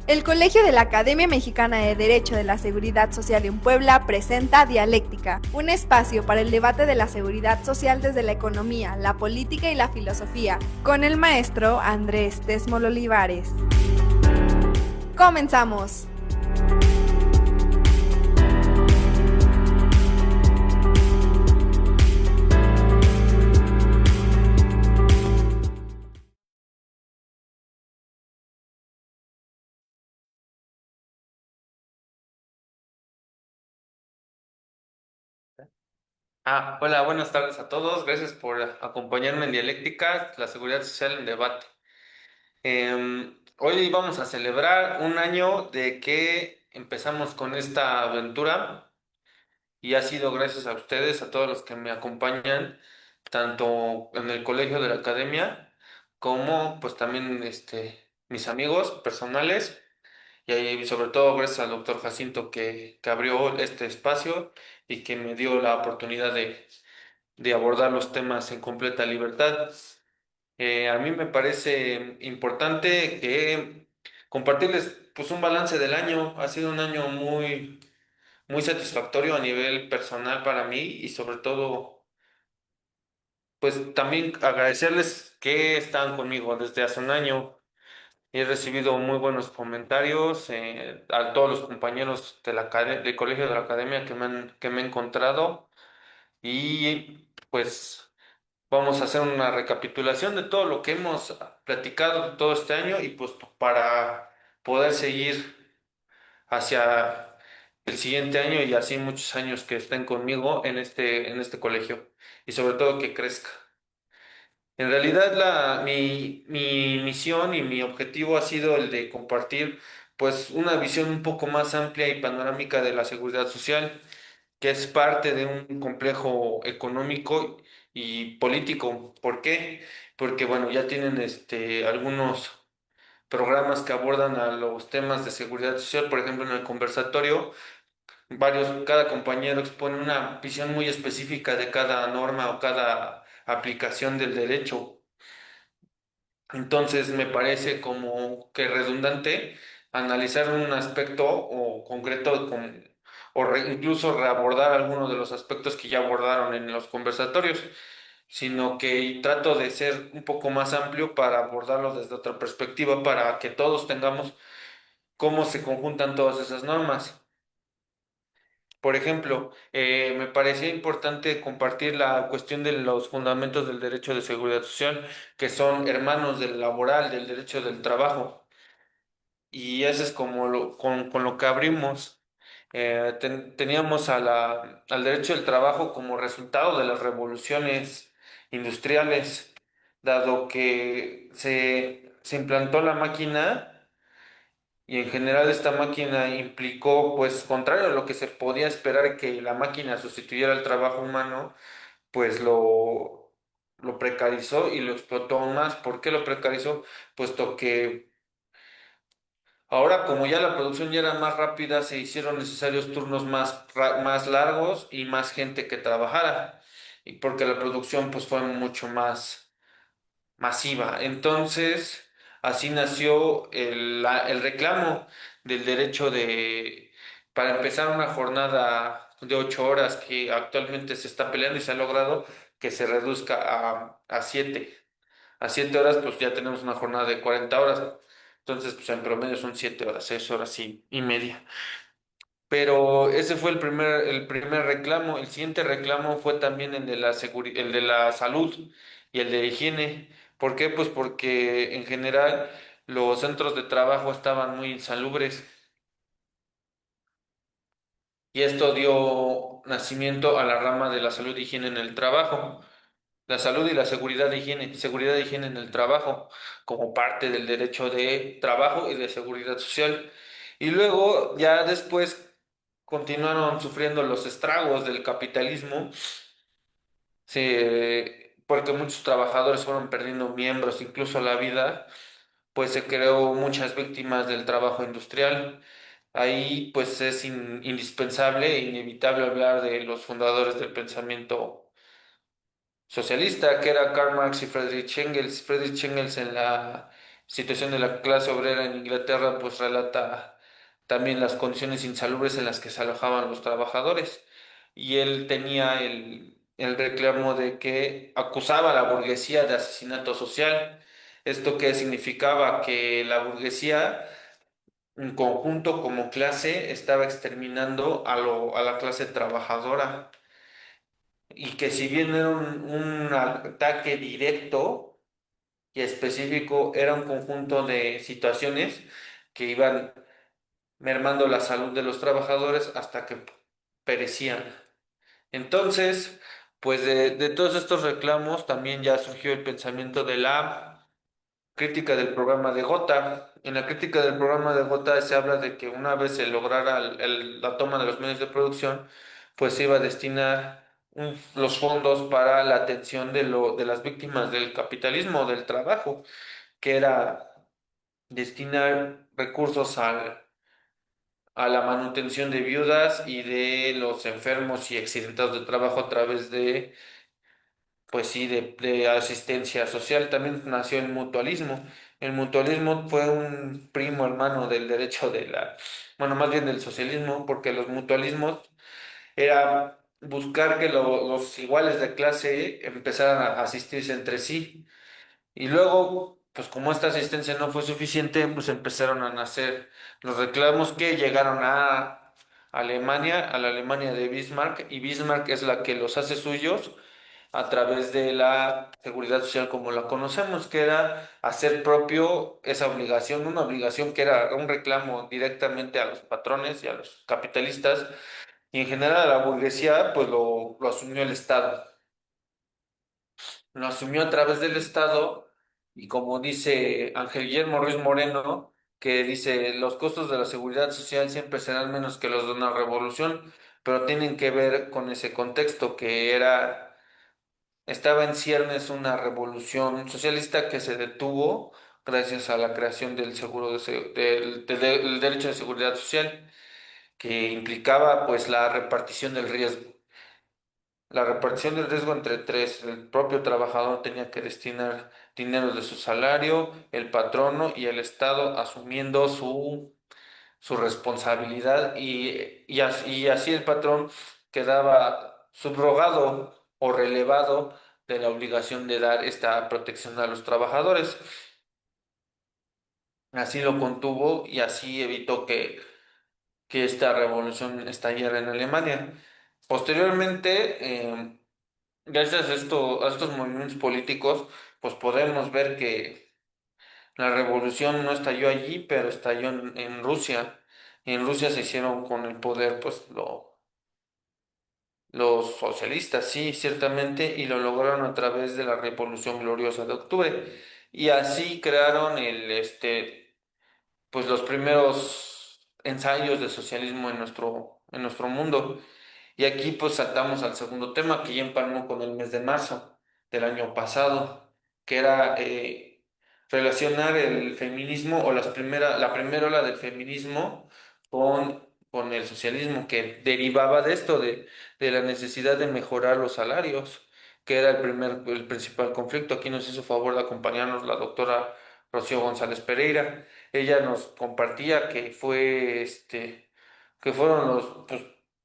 El Colegio de la Academia Mexicana de Derecho de la Seguridad Social en Puebla presenta Dialéctica, un espacio para el debate de la seguridad social desde la economía, la política y la filosofía, con el maestro Andrés Tesmol Olivares. ¡Comenzamos! Hola, buenas tardes a todos. Gracias por acompañarme en Dialéctica, la seguridad social en debate. Hoy vamos a celebrar un año de que empezamos con esta aventura y ha sido gracias a ustedes, a todos los que me acompañan, tanto en el colegio de la academia como pues también mis amigos personales y ahí, sobre todo gracias al doctor Jacinto que abrió este espacio y que me dio la oportunidad de abordar los temas en completa libertad. A mí me parece importante que compartirles pues un balance del año. Ha sido un año muy satisfactorio a nivel personal para mí y sobre todo pues también agradecerles que están conmigo desde hace un año. He recibido muy buenos comentarios a todos los compañeros de del colegio de la academia que me he encontrado y pues vamos a hacer una recapitulación de todo lo que hemos platicado todo este año y pues para poder seguir hacia el siguiente año y así muchos años que estén conmigo en este colegio y sobre todo que crezca. En realidad mi misión y mi objetivo ha sido el de compartir pues una visión un poco más amplia y panorámica de la seguridad social que es parte de un complejo económico y político. ¿Por qué? Porque bueno, ya tienen algunos programas que abordan a los temas de seguridad social, por ejemplo, en el conversatorio, cada compañero expone una visión muy específica de cada norma o cada aplicación del derecho. Entonces me parece como que redundante analizar un aspecto o concreto incluso reabordar algunos de los aspectos que ya abordaron en los conversatorios, sino que trato de ser un poco más amplio para abordarlo desde otra perspectiva, para que todos tengamos cómo se conjuntan todas esas normas. Por ejemplo, me parecía importante compartir la cuestión de los fundamentos del derecho de seguridad social, que son hermanos del laboral, del derecho del trabajo. Y eso es como con lo que abrimos. Teníamos al derecho del trabajo como resultado de las revoluciones industriales, dado que se implantó la máquina. Y en general esta máquina implicó, pues, contrario a lo que se podía esperar que la máquina sustituyera el trabajo humano, pues lo precarizó y lo explotó aún más. ¿Por qué lo precarizó? Puesto que ahora, como ya la producción ya era más rápida, se hicieron necesarios turnos más largos y más gente que trabajara. Y porque la producción, pues, fue mucho más masiva. Entonces, así nació el reclamo del derecho para empezar una jornada de 8 horas que actualmente se está peleando y se ha logrado que se reduzca a 7. A 7 horas, pues ya tenemos una jornada de 40 horas. Entonces, pues en promedio son 7 horas, 6 horas y media. Pero ese fue el primer reclamo. El siguiente reclamo fue también el de la salud y el de higiene. ¿Por qué? Pues porque en general los centros de trabajo estaban muy insalubres y esto dio nacimiento a la rama de la salud e higiene en el trabajo. La salud y la seguridad e higiene en el trabajo, como parte del derecho de trabajo y de seguridad social. Y luego, ya después, continuaron sufriendo los estragos del capitalismo, porque muchos trabajadores fueron perdiendo miembros, incluso la vida, pues se creó muchas víctimas del trabajo industrial. Ahí, pues es indispensable e inevitable hablar de los fundadores del pensamiento socialista, que era Karl Marx y Friedrich Engels. Friedrich Engels en la situación de la clase obrera en Inglaterra, pues relata también las condiciones insalubres en las que se alojaban los trabajadores. Y él tenía el reclamo de que acusaba a la burguesía de asesinato social. ¿Esto qué significaba? Que la burguesía, en conjunto como clase, estaba exterminando a la clase trabajadora. Y que si bien era un ataque directo y específico, era un conjunto de situaciones que iban mermando la salud de los trabajadores hasta que perecían. Entonces, pues de todos estos reclamos también ya surgió el pensamiento de la crítica del programa de Gotha. En la crítica del programa de Gotha se habla de que una vez se lograra la toma de los medios de producción, pues se iba a destinar los fondos para la atención de las víctimas del capitalismo, del trabajo, que era destinar recursos a la manutención de viudas y de los enfermos y accidentados de trabajo a través de, pues sí, de asistencia social. También nació el mutualismo. El mutualismo fue un primo hermano del derecho bueno, más bien del socialismo, porque los mutualismos era buscar que los iguales de clase empezaran a asistirse entre sí. Y luego, pues como esta asistencia no fue suficiente, pues empezaron a nacer los reclamos que llegaron a Alemania, a la Alemania de Bismarck, y Bismarck es la que los hace suyos a través de la seguridad social como la conocemos, que era hacer propio esa obligación, una obligación que era un reclamo directamente a los patrones y a los capitalistas, y en general a la burguesía, pues lo asumió el Estado. Lo asumió a través del Estado y como dice Ángel Guillermo Ruiz Moreno, que dice, los costos de la seguridad social siempre serán menos que los de una revolución, pero tienen que ver con ese contexto que estaba en ciernes una revolución socialista que se detuvo gracias a la creación del seguro del derecho de seguridad social, que implicaba pues la repartición del riesgo. La repartición del riesgo entre tres, el propio trabajador tenía que destinar dinero de su salario, el patrono y el Estado asumiendo su responsabilidad y así el patrón quedaba subrogado o relevado de la obligación de dar esta protección a los trabajadores. Así lo contuvo y así evitó que esta revolución estallara en Alemania. Posteriormente, gracias a estos movimientos políticos, pues podemos ver que la revolución no estalló allí, pero estalló en Rusia. Y en Rusia se hicieron con el poder, pues los socialistas, sí, ciertamente, y lo lograron a través de la Revolución Gloriosa de Octubre. Y así crearon pues los primeros ensayos de socialismo en nuestro mundo. Y aquí pues saltamos al segundo tema que ya empalmó con el mes de marzo del año pasado, que era relacionar el feminismo o la primera ola del feminismo con el socialismo, que derivaba de esto, de la necesidad de mejorar los salarios, que era el principal conflicto. Aquí nos hizo favor de acompañarnos la doctora Rocío González Pereira. Ella nos compartía que fueron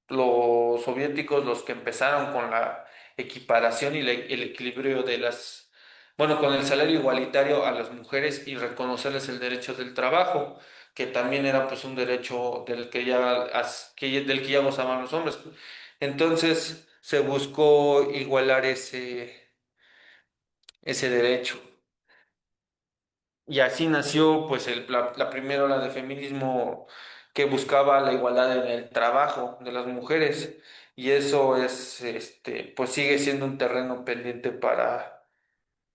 los soviéticos los que empezaron con la equiparación y el equilibrio bueno, con el salario igualitario a las mujeres y reconocerles el derecho del trabajo, que también era pues un derecho del que ya gozaban los hombres. Entonces se buscó igualar ese derecho. Y así nació pues la primera ola de feminismo que buscaba la igualdad en el trabajo de las mujeres. Y eso pues sigue siendo un terreno pendiente para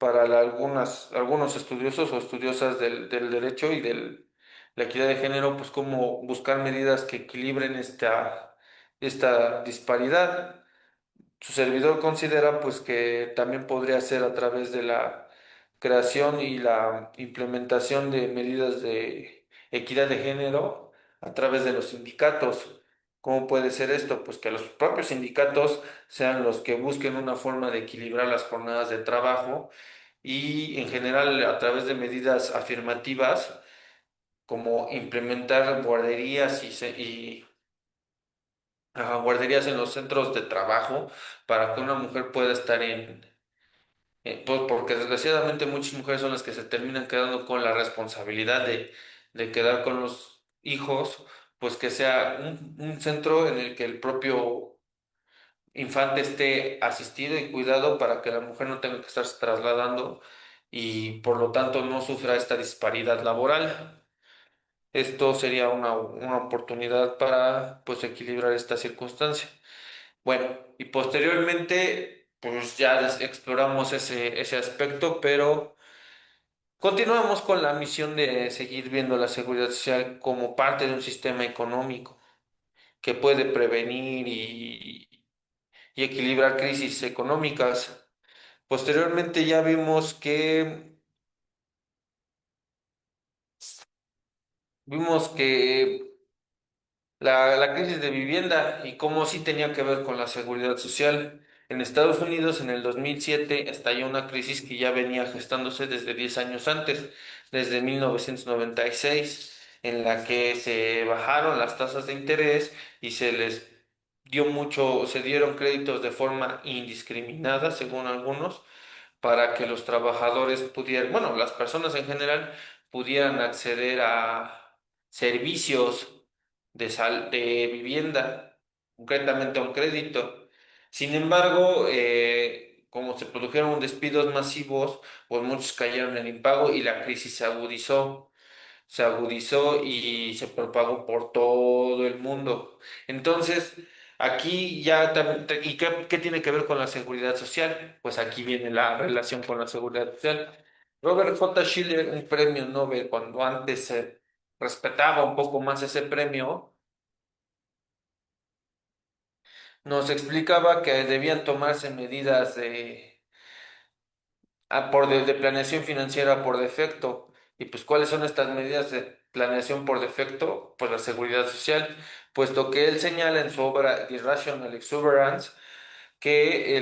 algunos estudiosos o estudiosas del derecho y de la equidad de género, pues cómo buscar medidas que equilibren esta disparidad. Su servidor considera pues que también podría ser a través de la creación y la implementación de medidas de equidad de género a través de los sindicatos. ¿Cómo puede ser esto? Pues que los propios sindicatos sean los que busquen una forma de equilibrar las jornadas de trabajo y en general a través de medidas afirmativas como implementar guarderías guarderías en los centros de trabajo para que una mujer pueda estar pues porque desgraciadamente muchas mujeres son las que se terminan quedando con la responsabilidad de quedar con los hijos, pues que sea un centro en el que el propio infante esté asistido y cuidado para que la mujer no tenga que estarse trasladando y por lo tanto no sufra esta disparidad laboral. Esto sería una oportunidad para pues equilibrar esta circunstancia. Bueno, y posteriormente pues ya exploramos ese aspecto, pero continuamos con la misión de seguir viendo la seguridad social como parte de un sistema económico que puede prevenir y equilibrar crisis económicas. Posteriormente ya vimos que la crisis de vivienda y cómo sí tenía que ver con la seguridad social. En Estados Unidos, en el 2007, estalló una crisis que ya venía gestándose desde 10 años antes, desde 1996, en la que se bajaron las tasas de interés y se dieron créditos de forma indiscriminada, según algunos, para que los trabajadores pudieran, bueno, las personas en general pudieran acceder a servicios de vivienda, concretamente a un crédito. Sin embargo, como se produjeron despidos masivos, pues muchos cayeron en impago y la crisis se agudizó y se propagó por todo el mundo. Entonces, aquí ya también, ¿y qué tiene que ver con la seguridad social? Pues aquí viene la relación con la seguridad social. Robert J. Schiller, un premio Nobel, cuando antes se respetaba un poco más ese premio, nos explicaba que debían tomarse medidas de planeación financiera por defecto. Y pues, ¿cuáles son estas medidas de planeación por defecto? Pues la seguridad social, puesto que él señala en su obra Irrational Exuberance que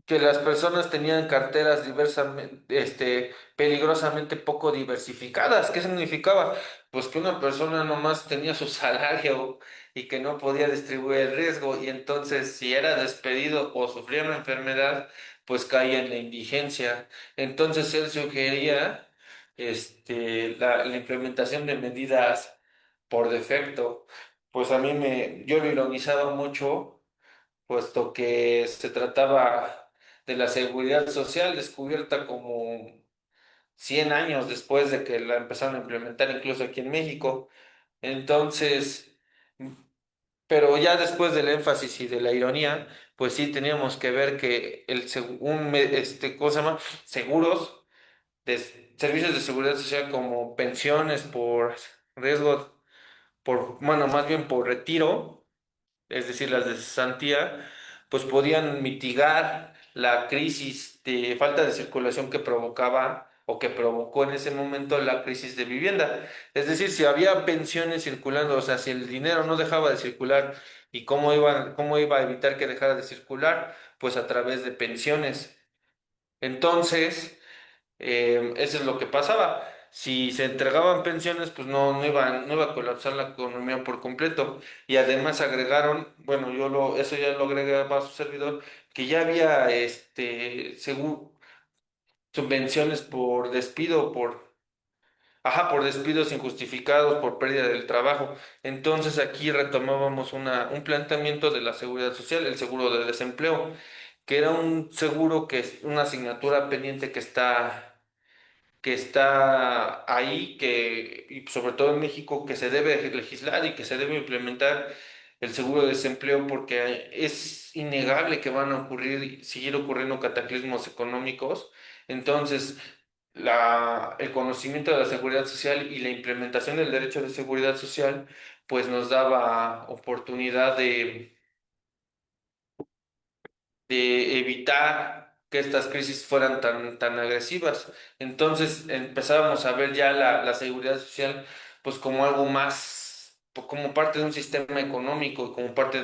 que las personas tenían carteras diversamente, peligrosamente poco diversificadas. ¿Qué significaba? Pues que una persona nomás tenía su salario y que no podía distribuir el riesgo y entonces si era despedido o sufría una enfermedad, pues caía en la indigencia. Entonces él sugería, la implementación de medidas por defecto. Pues yo lo ironizaba mucho puesto que se trataba de la seguridad social descubierta como 100 años después de que la empezaron a implementar incluso aquí en México. Entonces, pero ya después del énfasis y de la ironía, pues sí teníamos que ver que ¿cómo se llama? Seguros, servicios de seguridad social como pensiones por riesgo, bueno, más bien por retiro, es decir, las de cesantía, pues podían mitigar la crisis de falta de circulación que provocaba o que provocó en ese momento la crisis de vivienda. Es decir, si había pensiones circulando, o sea, si el dinero no dejaba de circular y cómo iba a evitar que dejara de circular, pues a través de pensiones. Entonces, eso es lo que pasaba. Si se entregaban pensiones, pues no iba a colapsar la economía por completo. Y además agregaron, bueno, eso ya lo agregaba a su servidor, que ya había subvenciones por despido, por despidos injustificados, por pérdida del trabajo. Entonces aquí retomábamos un planteamiento de la seguridad social, el seguro de desempleo, que era un seguro que es una asignatura pendiente que está ahí, y sobre todo en México, que se debe legislar y que se debe implementar el seguro de desempleo porque es innegable que van a seguir ocurriendo cataclismos económicos. Entonces, el conocimiento de la seguridad social y la implementación del derecho de seguridad social, pues nos daba oportunidad de evitar que estas crisis fueran tan agresivas. Entonces empezábamos a ver ya la seguridad social pues como algo más, como parte de un sistema económico, como parte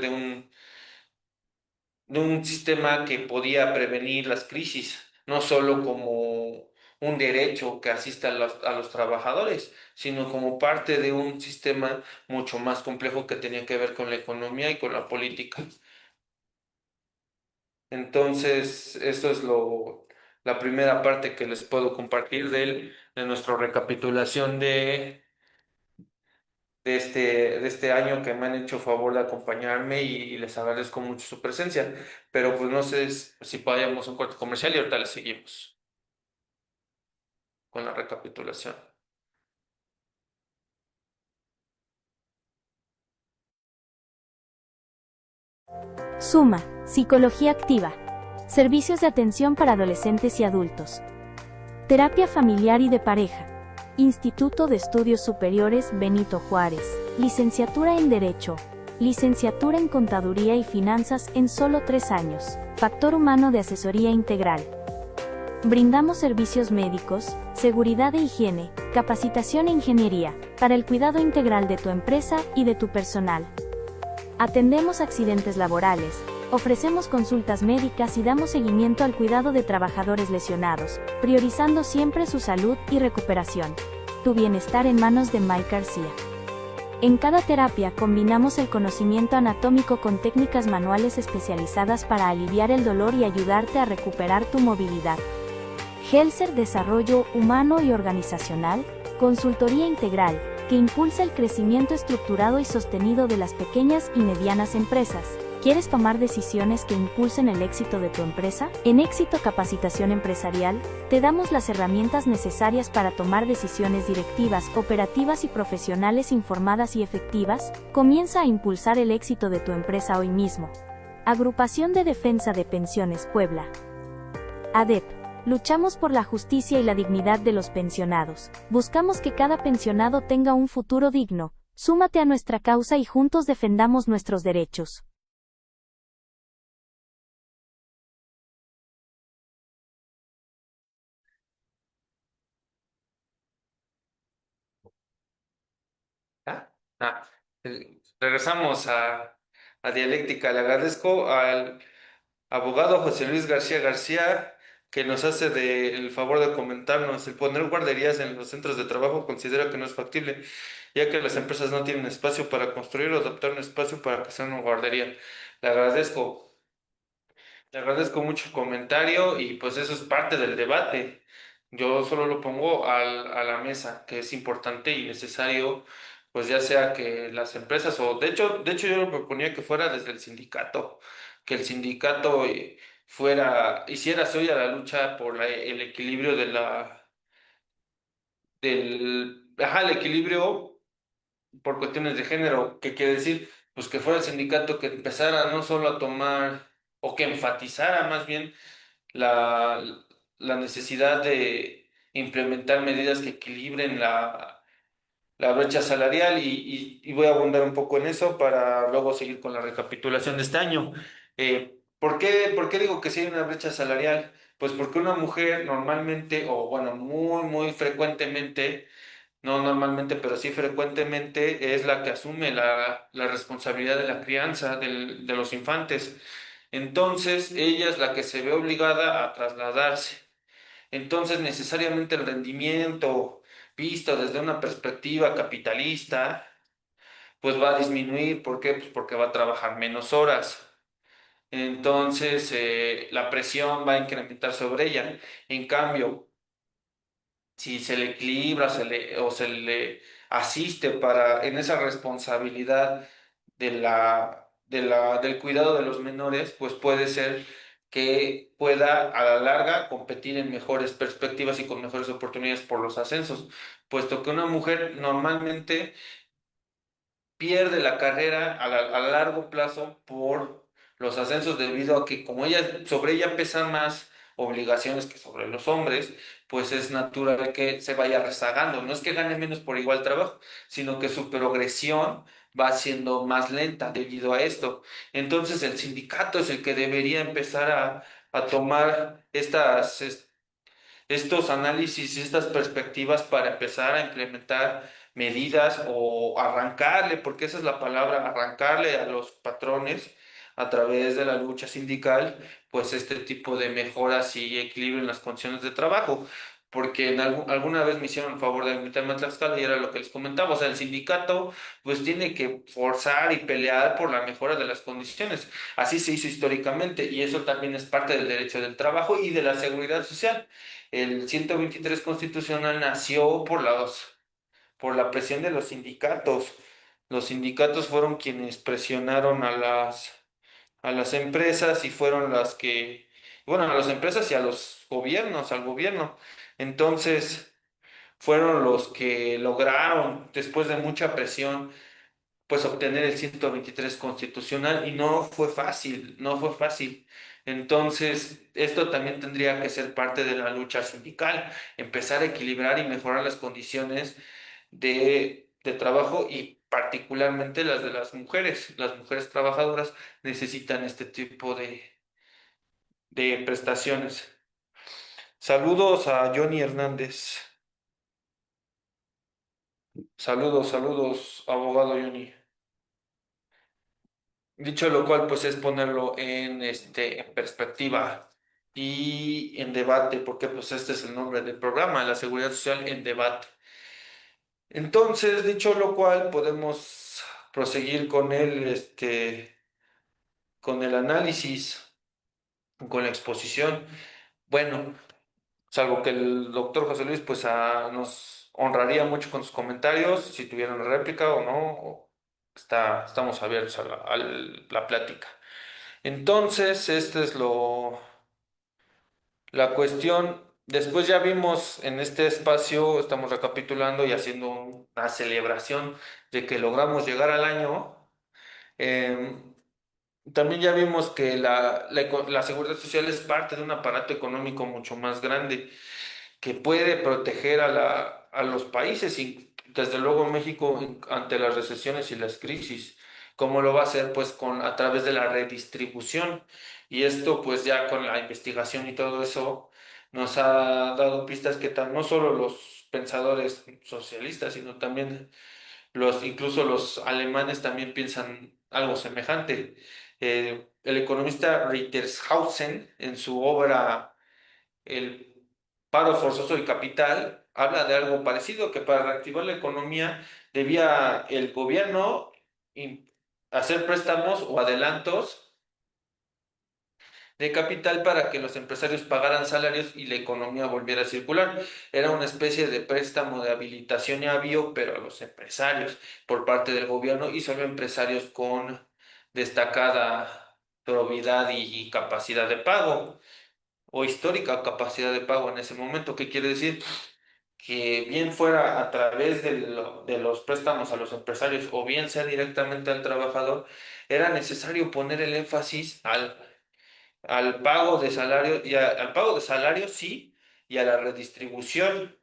de un sistema que podía prevenir las crisis, no solo como un derecho que asista a los trabajadores, sino como parte de un sistema mucho más complejo que tenía que ver con la economía y con la política. Entonces, eso es la primera parte que les puedo compartir de nuestra recapitulación de este año que me han hecho favor de acompañarme y les agradezco mucho su presencia. Pero pues no sé si podíamos un corte comercial y ahorita le seguimos con la recapitulación. Suma, Psicología Activa. Servicios de atención para adolescentes y adultos. Terapia familiar y de pareja. Instituto de Estudios Superiores Benito Juárez. Licenciatura en Derecho. Licenciatura en Contaduría y Finanzas en solo 3 años. Factor humano de asesoría integral. Brindamos servicios médicos, seguridad e higiene, capacitación e ingeniería, para el cuidado integral de tu empresa y de tu personal. Atendemos accidentes laborales, ofrecemos consultas médicas y damos seguimiento al cuidado de trabajadores lesionados, priorizando siempre su salud y recuperación. Tu bienestar en manos de Mike García. En cada terapia combinamos el conocimiento anatómico con técnicas manuales especializadas para aliviar el dolor y ayudarte a recuperar tu movilidad. Helser Desarrollo Humano y Organizacional, consultoría integral, que impulsa el crecimiento estructurado y sostenido de las pequeñas y medianas empresas. ¿Quieres tomar decisiones que impulsen el éxito de tu empresa? En Éxito Capacitación Empresarial, te damos las herramientas necesarias para tomar decisiones directivas, operativas y profesionales informadas y efectivas. Comienza a impulsar el éxito de tu empresa hoy mismo. Agrupación de Defensa de Pensiones Puebla. ADEP. Luchamos por la justicia y la dignidad de los pensionados. Buscamos que cada pensionado tenga un futuro digno. Súmate a nuestra causa y juntos defendamos nuestros derechos. ¿Ah? Regresamos a Dialéctica. Le agradezco al abogado José Luis García García, que nos hace el favor de comentarnos, el poner guarderías en los centros de trabajo considera que no es factible, ya que las empresas no tienen espacio para construir o adaptar un espacio para que sea una guardería. Le agradezco. Le agradezco mucho el comentario y pues eso es parte del debate. Yo solo lo pongo a la mesa, que es importante y necesario, pues ya sea que las empresas o de hecho yo lo proponía que fuera desde el sindicato, que el sindicato hiciera suya la lucha por el equilibrio el equilibrio por cuestiones de género, que quiere decir, pues que fuera el sindicato que empezara no solo a tomar o que enfatizara más bien la, la necesidad de implementar medidas que equilibren la brecha salarial y voy a abundar un poco en eso para luego seguir con la recapitulación de este año. Por qué digo que sí hay una brecha salarial? Pues porque una mujer normalmente, o bueno, muy frecuentemente, no normalmente, pero sí frecuentemente, es la que asume la responsabilidad de la crianza de los infantes. Entonces, ella es la que se ve obligada a trasladarse. Entonces, necesariamente el rendimiento visto desde una perspectiva capitalista, pues va a disminuir. ¿Por qué? Pues porque va a trabajar menos horas. Entonces, la presión va a incrementar sobre ella. En cambio, si se le equilibra o se le asiste en esa responsabilidad del cuidado de los menores, pues puede ser que pueda a la larga competir en mejores perspectivas y con mejores oportunidades por los ascensos, puesto que una mujer normalmente pierde la carrera a largo plazo por los ascensos debido a que como sobre ella pesan más obligaciones que sobre los hombres, pues es natural que se vaya rezagando. No es que gane menos por igual trabajo, sino que su progresión va siendo más lenta debido a esto. Entonces el sindicato es el que debería empezar a tomar estos análisis y estas perspectivas para empezar a implementar medidas o arrancarle, porque esa es la palabra, arrancarle a los patrones, a través de la lucha sindical, pues este tipo de mejoras y equilibrio en las condiciones de trabajo. Porque alguna vez me hicieron el favor de invitarme a Tlaxcala y era lo que les comentaba, o sea, el sindicato pues tiene que forzar y pelear por la mejora de las condiciones. Así se hizo históricamente y eso también es parte del derecho del trabajo y de la seguridad social. El 123 constitucional nació por la presión de los sindicatos. Los sindicatos fueron quienes presionaron a las empresas y fueron las que, bueno, a las empresas y a los gobiernos, al gobierno. Entonces, fueron los que lograron, después de mucha presión, pues obtener el 123 constitucional y no fue fácil, no fue fácil. Entonces, esto también tendría que ser parte de la lucha sindical, empezar a equilibrar y mejorar las condiciones de trabajo y particularmente las de las mujeres. Las mujeres trabajadoras necesitan este tipo de prestaciones. Saludos a Johnny Hernández. Saludos, saludos, abogado Johnny. Dicho lo cual, pues es ponerlo en perspectiva y en debate, porque pues este es el nombre del programa, la seguridad social en debate. Entonces, dicho lo cual, podemos proseguir con el análisis, con la exposición. Bueno, salvo que el doctor José Luis, pues nos honraría mucho con sus comentarios, si tuvieran réplica o no, estamos abiertos a la plática. Entonces, este es la cuestión. Después ya vimos en este espacio, estamos recapitulando y haciendo una celebración de que logramos llegar al año. Em, También ya vimos que la seguridad social es parte de un aparato económico mucho más grande que puede proteger a los países y desde luego México ante las recesiones y las crisis. ¿Cómo lo va a hacer? Pues a través de la redistribución. Y esto pues ya con la investigación y todo eso nos ha dado pistas que no solo los pensadores socialistas, sino también incluso los alemanes también piensan algo semejante. El economista Rittershausen en su obra El paro forzoso y capital habla de algo parecido, que para reactivar la economía debía el gobierno im- hacer préstamos o adelantos de capital para que los empresarios pagaran salarios y la economía volviera a circular. Era una especie de préstamo de habilitación y avío, pero a los empresarios por parte del gobierno y solo empresarios con destacada probidad y capacidad de pago o histórica capacidad de pago en ese momento. ¿Qué quiere decir? Que bien fuera a través de los préstamos a los empresarios o bien sea directamente al trabajador, era necesario poner el énfasis al pago de salario al pago de salario sí y a la redistribución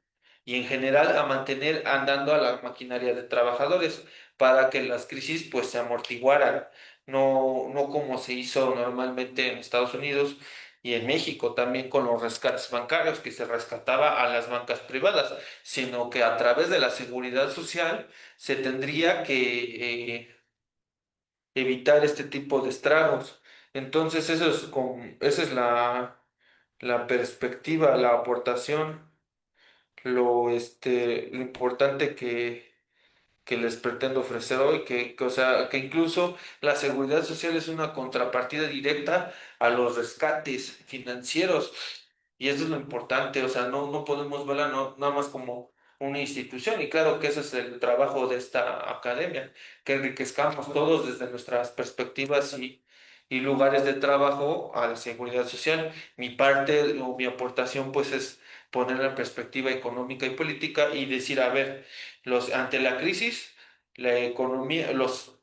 y en general a mantener andando a la maquinaria de trabajadores para que las crisis pues se amortiguaran, no como se hizo normalmente en Estados Unidos y en México también con los rescates bancarios que se rescataba a las bancas privadas, sino que a través de la seguridad social se tendría que evitar este tipo de estragos. Entonces, esa es la perspectiva, la aportación, lo importante que les pretendo ofrecer hoy, o sea, que incluso la seguridad social es una contrapartida directa a los rescates financieros. Y eso es lo importante, o sea, no podemos verla nada más como una institución. Y claro que ese es el trabajo de esta academia, que enriquezcamos todos desde nuestras perspectivas y lugares de trabajo a la seguridad social. Mi parte o mi aportación pues es poner la perspectiva económica y política y decir, a ver, ante la crisis, la economía, los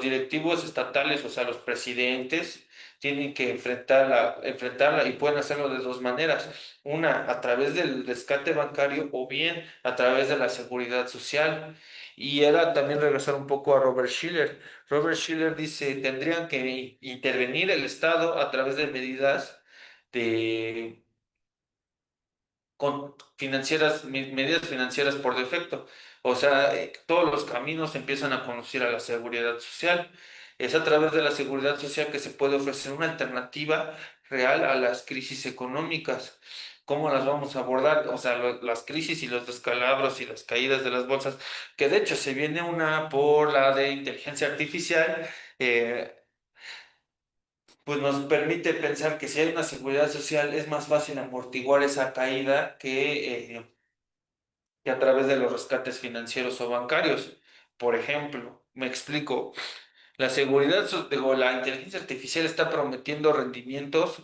directivos estatales, o sea, los presidentes, tienen que enfrentarla y pueden hacerlo de dos maneras. Una, a través del rescate bancario o bien a través de la seguridad social. Y era también regresar un poco a Robert Schiller. Robert Schiller dice, tendrían que intervenir el Estado a través de medidas de medidas financieras por defecto. O sea, todos los caminos empiezan a conducir a la seguridad social Es a través de la seguridad social que se puede ofrecer una alternativa real a las crisis económicas. ¿Cómo las vamos a abordar? O sea, las crisis y los descalabros y las caídas de las bolsas, que de hecho se viene una por la de inteligencia artificial, eh, pues nos permite pensar que si hay una seguridad social es más fácil amortiguar esa caída que a través de los rescates financieros o bancarios. Por ejemplo, me explico. Digo, la inteligencia artificial está prometiendo rendimientos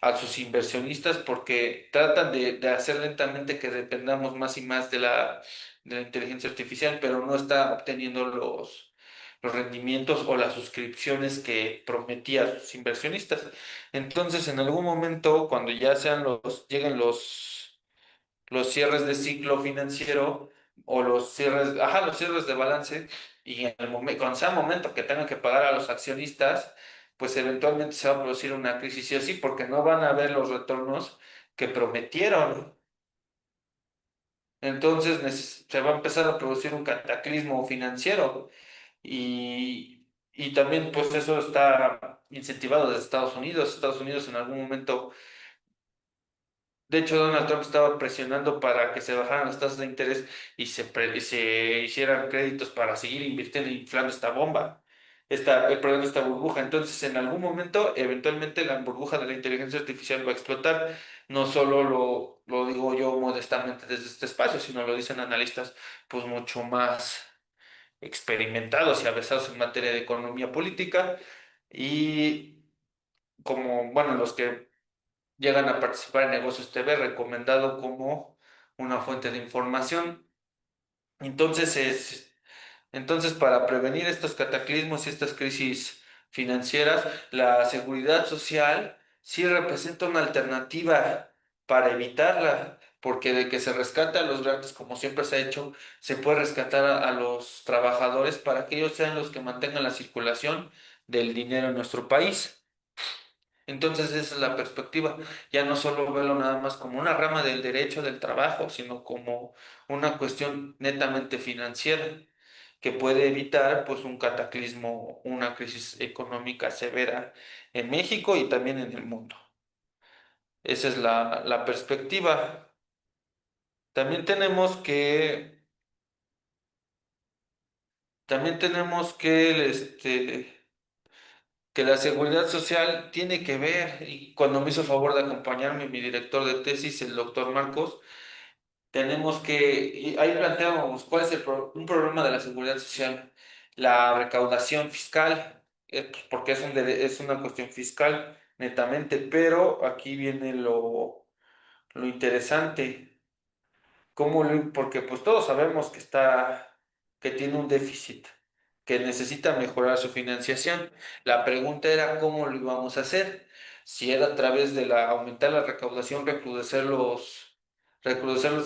a sus inversionistas porque tratan de hacer lentamente que dependamos más y más de la inteligencia artificial, pero no está obteniendo los rendimientos o las suscripciones que prometía a sus inversionistas. Entonces, en algún momento, cuando ya lleguen los cierres de ciclo financiero o los cierres de balance, y en el momento, cuando sea momento que tengan que pagar a los accionistas, pues eventualmente se va a producir una crisis sí o sí, porque no van a ver los retornos que prometieron. Entonces se va a empezar a producir un cataclismo financiero y también pues eso está incentivado desde Estados Unidos. Estados Unidos en algún momento, de hecho, Donald Trump estaba presionando para que se bajaran las tasas de interés y se hicieran créditos para seguir invirtiendo e inflando esta bomba, perdón, esta burbuja. Entonces, en algún momento, eventualmente, la burbuja de la inteligencia artificial va a explotar. No solo lo digo yo modestamente desde este espacio, sino lo dicen analistas pues mucho más experimentados y avesados en materia de economía política y como, bueno, los que llegan a participar en Negocios TV, recomendado como una fuente de información. Entonces, entonces, para prevenir estos cataclismos y estas crisis financieras, la seguridad social sí representa una alternativa para evitarla, porque de que se rescate a los grandes, como siempre se ha hecho, se puede rescatar a los trabajadores para que ellos sean los que mantengan la circulación del dinero en nuestro país. Entonces esa es la perspectiva. Ya no solo verlo nada más como una rama del derecho del trabajo, sino como una cuestión netamente financiera que puede evitar pues un cataclismo, una crisis económica severa en México y también en el mundo. Esa es la perspectiva. También tenemos que, también tenemos que la seguridad social tiene que ver, y cuando me hizo favor de acompañarme mi director de tesis, el doctor Marcos, y ahí planteamos cuál es un problema de la seguridad social, la recaudación fiscal, pues, porque es una cuestión fiscal netamente, pero aquí viene lo interesante. Porque pues todos sabemos que tiene un déficit, que necesita mejorar su financiación. La pregunta era cómo lo íbamos a hacer. Si era a través de aumentar la recaudación, recrudecer los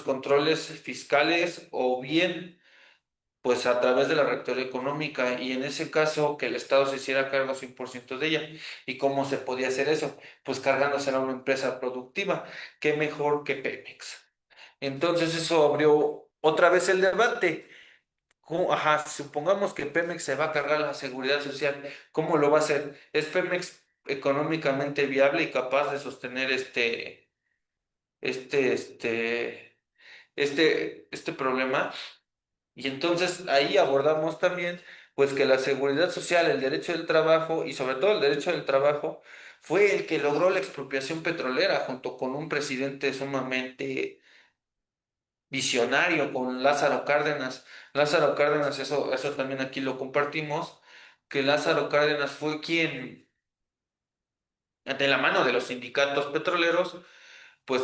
controles fiscales o bien pues a través de la rectoría económica y en ese caso que el Estado se hiciera cargo 100% de ella. ¿Y cómo se podía hacer eso? Pues cargándosela a una empresa productiva. ¿Qué mejor que Pemex? Entonces eso abrió otra vez el debate. Ajá, supongamos que Pemex se va a cargar la seguridad social. ¿Cómo lo va a hacer? ¿Es Pemex económicamente viable y capaz de sostener este, este, este problema? Y entonces ahí abordamos también, pues que la seguridad social, el derecho del trabajo y sobre todo el derecho del trabajo fue el que logró la expropiación petrolera junto con un presidente sumamente visionario con Lázaro Cárdenas. Lázaro Cárdenas, eso también aquí lo compartimos, que Lázaro Cárdenas fue quien, de la mano de los sindicatos petroleros, pues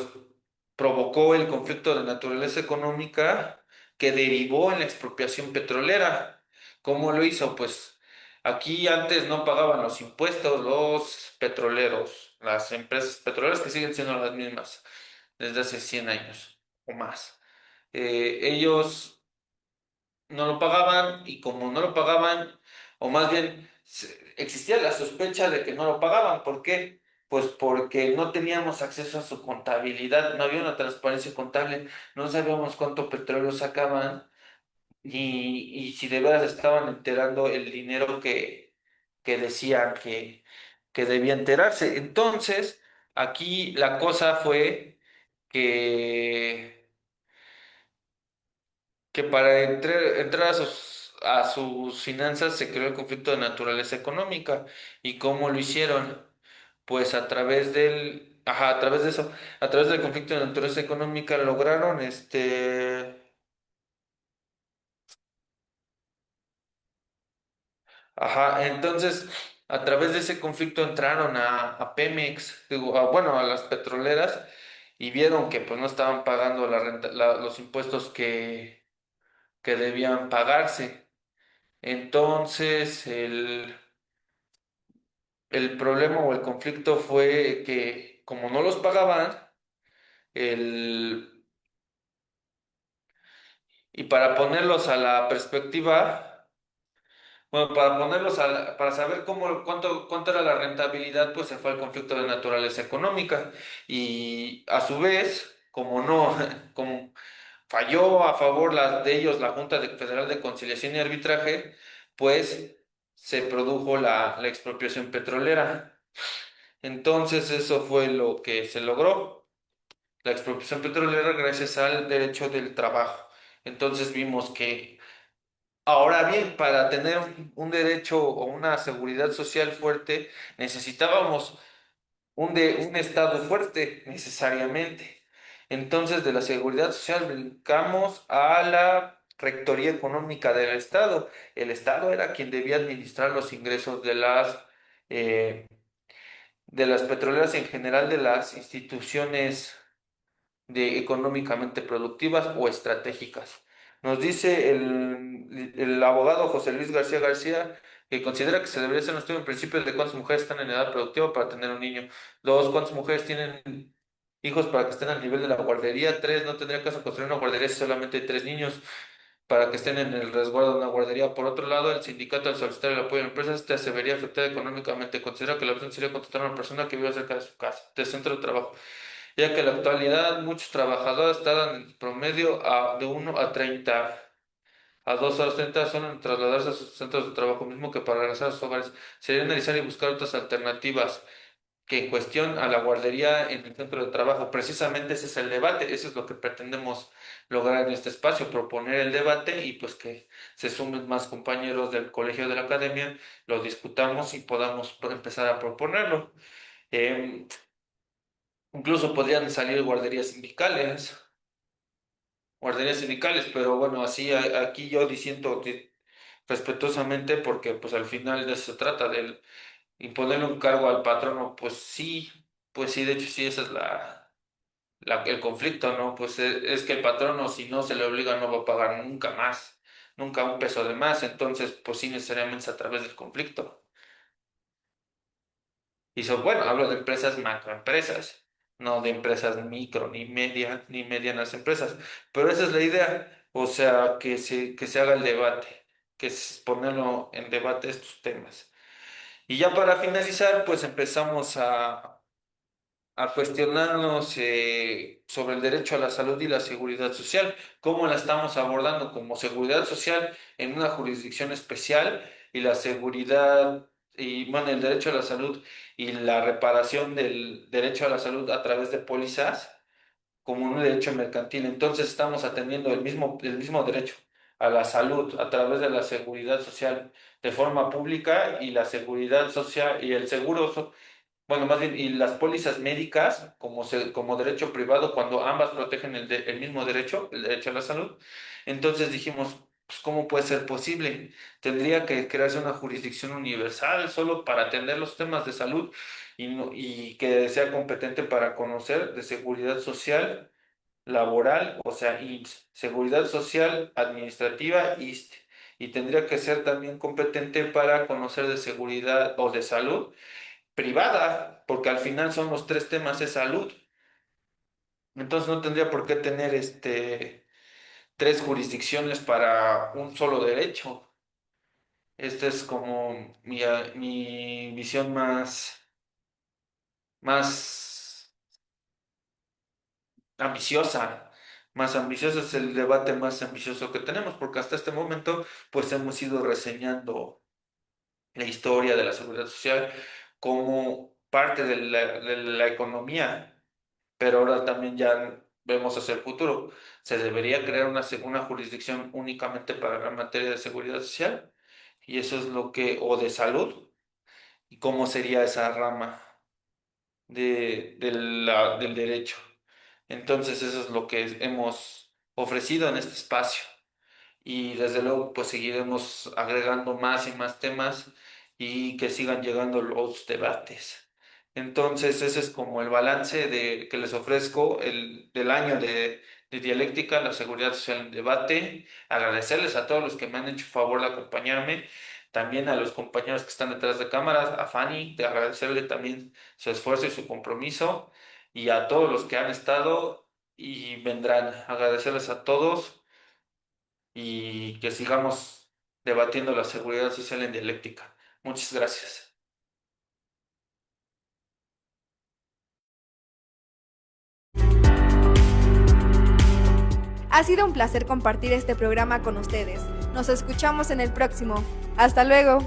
provocó el conflicto de naturaleza económica que derivó en la expropiación petrolera. ¿Cómo lo hizo? Pues aquí antes no pagaban los impuestos los petroleros, las empresas petroleras que siguen siendo las mismas desde hace 100 años o más. Ellos no lo pagaban y como no lo pagaban, o más bien existía la sospecha de que no lo pagaban. ¿Por qué? Pues porque no teníamos acceso a su contabilidad, no había una transparencia contable, no sabíamos cuánto petróleo sacaban y si de veras estaban enterando el dinero que decían que debía enterarse. Entonces, aquí la cosa fue que, que para entrar a sus finanzas se creó el conflicto de naturaleza económica. ¿Y cómo lo hicieron? Pues a través de eso, a través del conflicto de naturaleza económica lograron entonces, a través de ese conflicto entraron a Pemex, digo, bueno, a las petroleras y vieron que pues no estaban pagando la renta, los impuestos que debían pagarse. Entonces, el problema o el conflicto fue que como no los pagaban, el, y para ponerlos a la perspectiva, bueno, para ponerlos para saber cuánto era la rentabilidad, pues se fue al conflicto de naturaleza económica. Y a su vez, como no, como falló a favor de ellos la Federal de Conciliación y Arbitraje, pues se produjo la expropiación petrolera. Entonces eso fue lo que se logró, la expropiación petrolera gracias al derecho del trabajo. Entonces vimos que ahora bien, para tener un derecho o una seguridad social fuerte, necesitábamos un Estado fuerte, necesariamente. Entonces, de la seguridad social brincamos a la rectoría económica del Estado. El Estado era quien debía administrar los ingresos eh, de las petroleras y en general de las instituciones económicamente productivas o estratégicas. Nos dice el abogado José Luis García García que considera que se debería hacer un estudio en principio de cuántas mujeres están en edad productiva para tener un niño. Dos, cuántas mujeres tienen hijos para que estén al nivel de la guardería. Tres, no tendría caso construir una guardería si solamente hay tres niños para que estén en el resguardo de una guardería. Por otro lado, el sindicato al solicitar el apoyo a empresas se vería afectada económicamente. Considera que la opción sería contratar a una persona que viva cerca de su casa, de centro de trabajo, ya que en la actualidad muchos trabajadores tardan en promedio de 1 a 30 a 2 horas 30 solo en trasladarse a sus centros de trabajo, mismo que para regresar a sus hogares. Sería analizar y buscar otras alternativas que en cuestión a la guardería en el centro de trabajo. Precisamente ese es el debate, eso es lo que pretendemos lograr en este espacio, proponer el debate y pues que se sumen más compañeros del colegio de la academia, lo discutamos y podamos empezar a proponerlo. Em, Incluso podrían salir guarderías sindicales, pero bueno, así aquí yo diciendo respetuosamente porque pues al final de eso se trata, del imponerle un cargo al patrono, pues sí, de hecho sí, esa es el conflicto, ¿no? Pues es que el patrono si no se le obliga no va a pagar nunca más, nunca un peso de más, entonces pues sí necesariamente es a través del conflicto. Y bueno, hablo de empresas macroempresas, no de empresas micro, ni medianas empresas. Pero esa es la idea, o sea, que se haga el debate, ponerlo en debate estos temas. Y ya para finalizar, pues empezamos a cuestionarnos sobre el derecho a la salud y la seguridad social, cómo la estamos abordando como seguridad social en una jurisdicción especial y la seguridad y bueno, el derecho a la salud y la reparación del derecho a la salud a través de pólizas como un derecho mercantil. Entonces estamos atendiendo el mismo derecho a la salud a través de la seguridad social de forma pública y la seguridad social y el seguro bueno, más bien, y las pólizas médicas como derecho privado, cuando ambas protegen el mismo derecho, el derecho a la salud. Entonces dijimos, pues, ¿cómo puede ser posible? Tendría que crearse una jurisdicción universal solo para atender los temas de salud y que sea competente para conocer de seguridad social, laboral, o sea, IMSS, seguridad social, administrativa, ISSSTE. Y tendría que ser también competente para conocer de seguridad o de salud privada, porque al final son los tres temas de salud. Entonces no tendría por qué tener tres jurisdicciones para un solo derecho. Esta es como mi visión más ambiciosa. Más ambicioso es el debate más ambicioso que tenemos, porque hasta este momento pues hemos ido reseñando la historia de la seguridad social como parte de la economía, pero ahora también ya vemos hacia el futuro. ¿Se debería crear una jurisdicción únicamente para la materia de seguridad social? Y eso es lo que, o de salud, ¿y cómo sería esa rama del derecho? Entonces, eso es lo que hemos ofrecido en este espacio. Y desde luego, pues seguiremos agregando más y más temas y que sigan llegando los debates. Entonces, ese es como el balance que les ofrezco del año de dialéctica, la seguridad social en debate. Agradecerles a todos los que me han hecho favor de acompañarme, también a los compañeros que están detrás de cámaras, a Fanny, de agradecerle también su esfuerzo y su compromiso, y a todos los que han estado y vendrán. Agradecerles a todos y que sigamos debatiendo la seguridad social en dialéctica. Muchas gracias. Ha sido un placer compartir este programa con ustedes. Nos escuchamos en el próximo. Hasta luego.